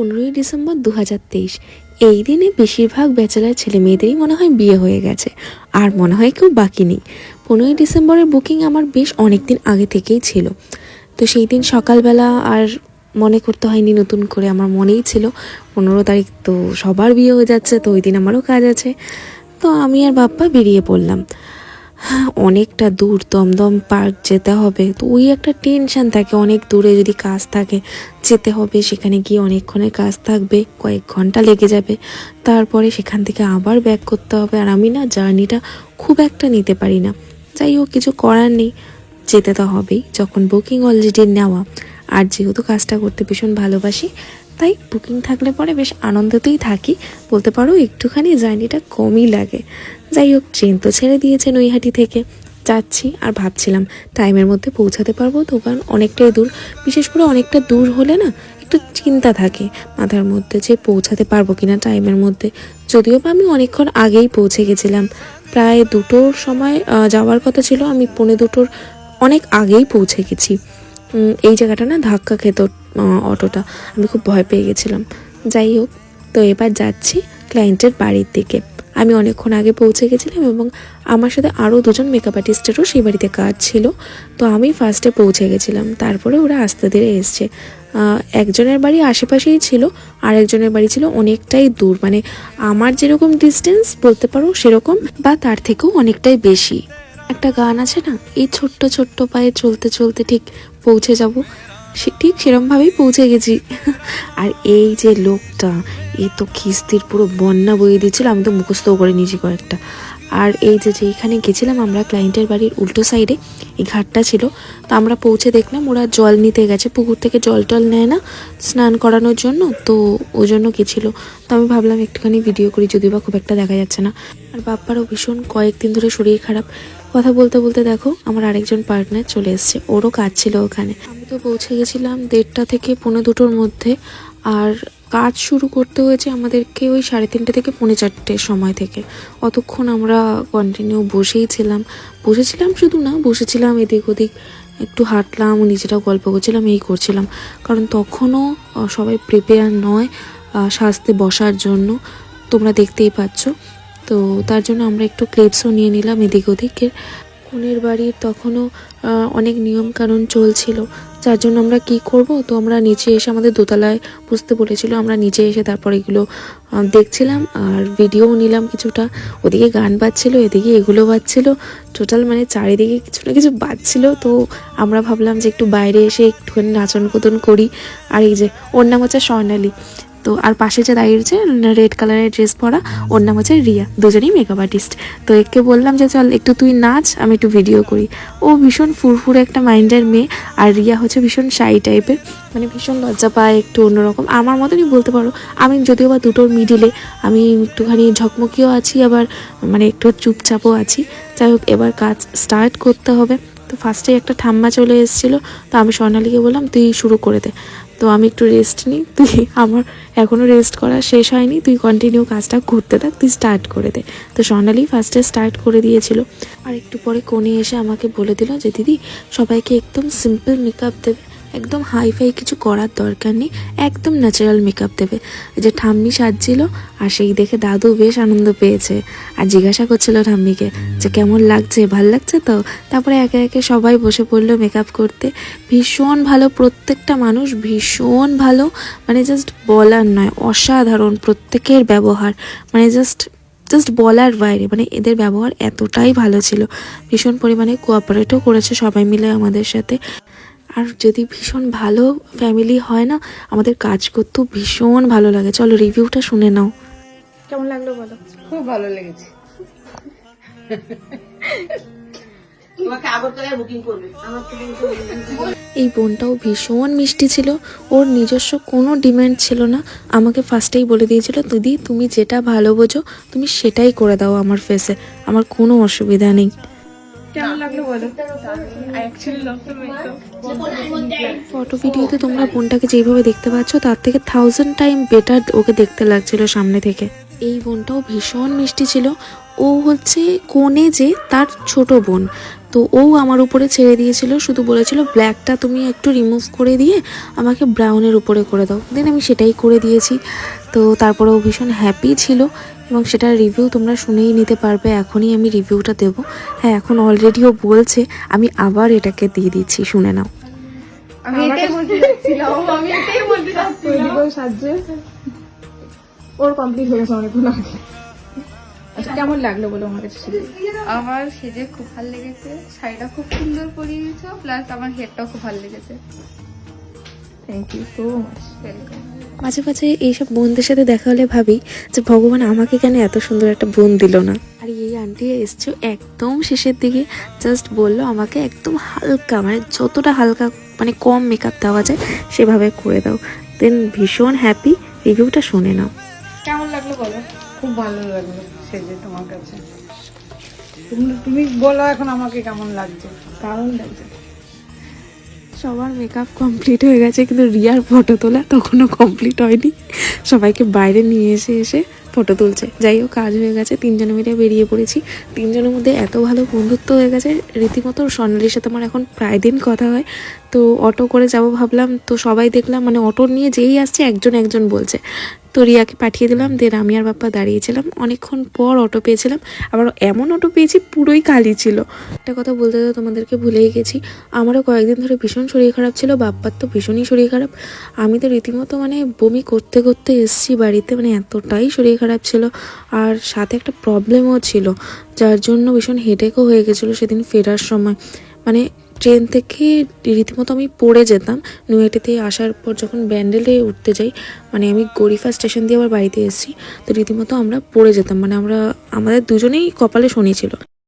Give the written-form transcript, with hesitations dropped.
15ই December 2023। এই দিনে বেশিরভাগ ব্যাচেলার ছেলে মেয়েদেরই মনে হয় বিয়ে হয়ে গেছে, আর মনে হয় কেউ বাকি নেই। 15ই ডিসেম্বরের বুকিং আমার বেশ অনেক দিন আগে থেকেই ছিল। তো সেই দিন সকালবেলা আর মনে করতে হয়নি নতুন করে, আমার মনেই ছিল 15 তারিখ তো সবার বিয়ে হয়ে যাচ্ছে, তো ওই দিন আমারও কাজ আছে। তো আমি আর বাপ্পা বেরিয়ে পড়লাম। হ্যাঁ, অনেকটা দূর, দমদম পার্ক যেতে হবে। তো ওই একটা টেনশন থাকে, অনেক দূরে যদি কাজ থাকে যেতে হবে, সেখানে গিয়ে অনেকক্ষণের কাজ থাকবে, কয়েক ঘন্টা লেগে যাবে, তারপরে সেখান থেকে আবার ব্যাক করতে হবে। আর আমি না জার্নিটা খুব একটা নিতে পারি না। যাই হোক, কিছু করার নেই, যেতে তো হবেই যখন বুকিং অলরেডি নেওয়া। আর যেহেতু কাজটা করতে ভীষণ ভালোবাসি, তাই বুকিং থাকলে পরে বেশ আনন্দতেই থাকি, বলতে পারো একটুখানি জার্নিটা কমই লাগে। যাই হোক, ট্রেন তো ছেড়ে দিয়েছে নৈহাটি থেকে, যাচ্ছি। আর ভাবছিলাম টাইমের মধ্যে পৌঁছাতে পারবো তো, কারণ অনেকটাই দূর। বিশেষ করে অনেকটা দূর হলে না একটু চিন্তা থাকে মাথার মধ্যে যে পৌঁছাতে পারবো কিনা টাইমের মধ্যে। যদিও বা আমি অনেকক্ষণ আগেই পৌঁছে গেছিলাম, প্রায় 2টোর সময় যাওয়ার কথা ছিল, আমি 2:45 অনেক আগেই পৌঁছে গেছি। এই জায়গাটা না ধাক্কা খেত অটোটা, আমি খুব ভয় পেয়ে গেছিলাম। যাই হোক, তো এবার যাচ্ছি ক্লায়েন্টের বাড়ির দিকে। আমি অনেকক্ষণ আগে পৌঁছে গেছিলাম এবং আমার সাথে আরও 2জন মেকআপ আর্টিস্টেরও সেই বাড়িতে কাজ ছিল। তো আমি ফার্স্টে পৌঁছে গেছিলাম, তারপরে ওরা আস্তে ধীরে এসছে। একজনের বাড়ি আশেপাশেই ছিল, আর একজনের বাড়ি ছিল অনেকটাই দূর, মানে আমার যেরকম ডিস্টেন্স বলতে পারো সেরকম বা তার থেকেও অনেকটাই বেশি। একটা গান আছে না, এই ছোট্ট ছোট্ট পায়ে চলতে চলতে ঠিক পৌঁছে যাব, ঠিক সেরমভাবেই পৌঁছে গেছি। আর এই যে লোকটা, এ তো খিস্তির পুরো বন্যা বইয়ে দিচ্ছিল, আমি তো মুখস্থও করে নিয়েছি কয়েকটা। আর এই যে যেখানে গেছিলাম আমরা, ক্লায়েন্টের বাড়ির উল্টো সাইডে এই ঘাটটা ছিল। তো আমরা পৌঁছে দেখলাম ওরা জল নিতে গেছে, পুকুর থেকে জল টল নেয় না স্নান করানোর জন্য, তো ওই জন্য গেছিলো। তো আমি ভাবলাম একটুখানি ভিডিও করি, যদিও বা খুব একটা দেখা যাচ্ছে না। আর বাপ্পারও ভীষণ কয়েকদিন ধরে শরীর খারাপ। কথা বলতে বলতে দেখো আমার আরেকজন পার্টনার চলে এসছে, ওরও কাজ ছিল ওখানে। আমি তো পৌঁছে গেছিলাম 1:30 থেকে 2:45 মধ্যে, আর কাজ শুরু করতে হয়েছে আমাদেরকে ওই 3:30 থেকে 4:45 সময় থেকে। অতক্ষণ আমরা কন্টিনিউ বসেছিলাম শুধু না, বসেছিলাম এদিক ওদিক, একটু হাঁটলাম, নিজেরাও গল্প করছিলাম, এই করছিলাম। কারণ তখনও সবাই প্রিপেয়ার নয় সাজতে বসার জন্য, তোমরা দেখতেই পাচ্ছ। তো তার জন্য আমরা একটু ক্লিপসও নিয়ে নিলাম এদিক ওদিকের। কনের বাড়ির তখনও অনেক নিয়ম কানুন চলছিল, যার জন্য আমরা কি করব, তো আমরা নিচে এসে, আমাদের দোতলায় বসতে বলেছিল, আমরা নিচে এসে তারপর এগুলো দেখছিলাম আর ভিডিওও নিলাম কিছুটা। ওদিকে গান বাজছিল, এদিকে এগুলো বাজছিল, টোটাল মানে চারিদিকে কিছু না কিছু বাজছিল। তো আমরা ভাবলাম যে একটু বাইরে এসে একটুখানি নাচন কুদন করি। আর এই যে ওর নাম হচ্ছে স্বর্ণালী, তো আর পাশে যে দাঁড়িয়েছে রেড কালারের ড্রেস পরা, ওর নাম হচ্ছে রিয়া, দুজনেই মেকআপ আর্টিস্ট। তো একে বললাম যে চল একটু তুই নাচ, আমি একটু ভিডিও করি। ও ভীষণ ফুরফুরে একটা মাইন্ডের মেয়ে, আর রিয়া হচ্ছে ভীষণ শাই টাইপের, মানে ভীষণ লজ্জা পায়, একটু অন্যরকম, আমার মতনই বলতে পারো। আমি যদিও বা দুটোর মিডিলে, আমি একটুখানি ঝকমকিও আছি, আবার মানে একটু চুপচাপও আছি। যাই হোক, এবার কাজ স্টার্ট করতে হবে। তো ফার্স্টে একটা ঠাম্মা চলে এসেছিলো, তো আমি স্বর্ণালীকে বললাম তুই শুরু করে দে। তো আমি একটু রেস্ট নিই, আমার এখনও রেস্ট করা শেষ হয়নি, তুই কন্টিনিউ কাজটা করতে থাক, তুই স্টার্ট করে দে। তো স্বর্ণালী ফার্স্টে স্টার্ট করে দিয়েছিল। আর একটু পরে কোণে এসে আমাকে বলে দিল যে দিদি, সবাইকে একদম সিম্পল মেকআপ দেবে, একদম হাইফাই কিছু করার দরকার নেই, একদম ন্যাচারাল মেকআপ দেবে। এই যে ঠাম্মি সাজছিল, আর সেই দেখে দাদু বেশ আনন্দ পেয়েছে, আর জিজ্ঞাসা করছিল ঠাম্মিকে যে কেমন লাগছে, ভাল লাগছে তো। তারপরে একে একে সবাই বসে পড়লো মেকআপ করতে। ভীষণ ভালো, প্রত্যেকটা মানুষ ভীষণ ভালো, মানে জাস্ট বলার নয়, অসাধারণ প্রত্যেকের ব্যবহার, মানে জাস্ট বলার বাইরে, মানে এদের ব্যবহার এতটাই ভালো ছিল। ভীষণ পরিমাণে কোঅপারেটও করেছে সবাই মিলে আমাদের সাথে। আর যদি ভীষণ ভালো ফ্যামিলি হয় না, আমাদের কাজ করতেও ভীষণ ভালো লাগে। চলো রিভিউটা শুনে নাও, কেমন লাগলো বলো। খুব ভালো লেগেছে। এই বোনটাও ভীষণ মিষ্টি ছিল, ওর নিজস্ব কোনো ডিমান্ড ছিল না। আমাকে ফার্স্টেই বলে দিয়েছিল দিদি তুমি যেটা ভালো বোঝো তুমি সেটাই করে দাও আমার ফেসে, আমার কোনো অসুবিধা নেই। কেমন লাগলো বলো। ফটো ভিডিওতে তোমরা বোনটাকে যেভাবে দেখতে পাচ্ছ তার থেকে 1000 টাইম বেটার ওকে দেখতে লাগছিল সামনে থেকে। এই বোনটাও ভীষণ মিষ্টি ছিল। ও হচ্ছে কোণে যে তার ছোট বোন, তো ও আমার উপরে ছেড়ে দিয়েছিল, শুধু বলেছিল ব্ল্যাকটা তুমি একটু রিমুভ করে দিয়ে আমাকে ব্রাউনের উপরে করে দাও। দেন আমি সেটাই করে দিয়েছি। তো তারপরে ও ভীষণ হ্যাপি ছিল এবং সেটার রিভিউ তোমরা শুনেই নিতে পারবে। এখনই আমি রিভিউটা দেব। হ্যাঁ, এখন অলরেডি ও বলছে, আমি আবার এটাকে দিয়ে দিচ্ছি, শুনে নাও। আমি এটাই বলতে যাচ্ছিলাম, আমি এটাই বলতে যাচ্ছিলাম। ওইদিকেও সাজছে, ওর কমপ্লিট হয়ে গেছে অনেকক্ষণ আগে। আচ্ছা, কেমন লাগলো বলো আমার কাছে সেজে? আমার সেজে খুব ভালো লেগেছে, শাড়িটা খুব সুন্দর পরিয়ে দিয়েছো, প্লাস আমার হেয়ারটাও খুব ভালো লেগেছে। Thank you so much. Welcome. মাঝে মাঝে এইসব বোনদের সাথে দেখা হলে ভাবি যে ভগবান আমাকে কেন এত সুন্দর একটা বোন দিল না। আর এই আন্টি এসছো একদম শেষের দিকে, জাস্ট বললো আমাকে একদম হালকা, মানে যতটা হালকা মানে কম মেকআপ দেওয়া যায় সেভাবে করে দাও। দেন ভীষণ হ্যাপি, রিভিউটা শুনে নাও। কেমন লাগলো বলো? খুব ভালো লাগলো সেজে তোমার কাছে। তুমি বলো এখন আমাকে কেমন লাগছে? দারুণ লাগছে। সবার মেকআপ কমপ্লিট হয়ে গেছে, কিন্তু রিয়ার ফটো তোলা তখনও কমপ্লিট হয়নি। সবাইকে বাইরে নিয়ে এসে ফটো তুলছে। যাই হোক, কাজ হয়ে গেছে, তিনজনে মিলে বেরিয়ে পড়েছি। তিনজনের মধ্যে এত ভালো বন্ধুত্ব হয়ে গেছে, রীতিমতো স্বর্ণালীর সাথে আমার এখন প্রায় দিন কথা হয়। তো অটো করে যাব ভাবলাম, তো সবাই দেখলাম মানে অটো নিয়ে যেই আসছে একজন একজন বলছে। তো রিয়াকে পাঠিয়ে দিলাম। দেন আমি আর বাপ্পা দাঁড়িয়েছিলাম, অনেকক্ষণ পর অটো পেয়েছিলাম। আবার এমন অটো পেয়েছি পুরোই খালি ছিল। একটা কথা বলতে তো তোমাদেরকে ভুলেই গেছি, আমারও কয়েকদিন ধরে ভীষণ শরীর খারাপ ছিল, বাপ্পার তো ভীষণই শরীর খারাপ। আমি তো রীতিমতো মানে বমি করতে করতে এসছি বাড়িতে, মানে এতটাই শরীর খারাপ ছিল। আর সাথে একটা প্রবলেমও ছিল, যার জন্য ভীষণ হেডেকও হয়ে গেছিলো সেদিন ফেরার সময়। মানে ট্রেন থেকে রীতিমতো আমি পড়ে যেতাম। নৈহাটিতে আসার পর যখন ব্যান্ডেলে উঠতে যাই, মানে আমি গরিফা স্টেশন দিয়ে আবার বাড়িতে এসেছি, তো রীতিমতো আমরা পড়ে যেতাম। মানে আমাদের দুজনেই কপালে শনি ছিল।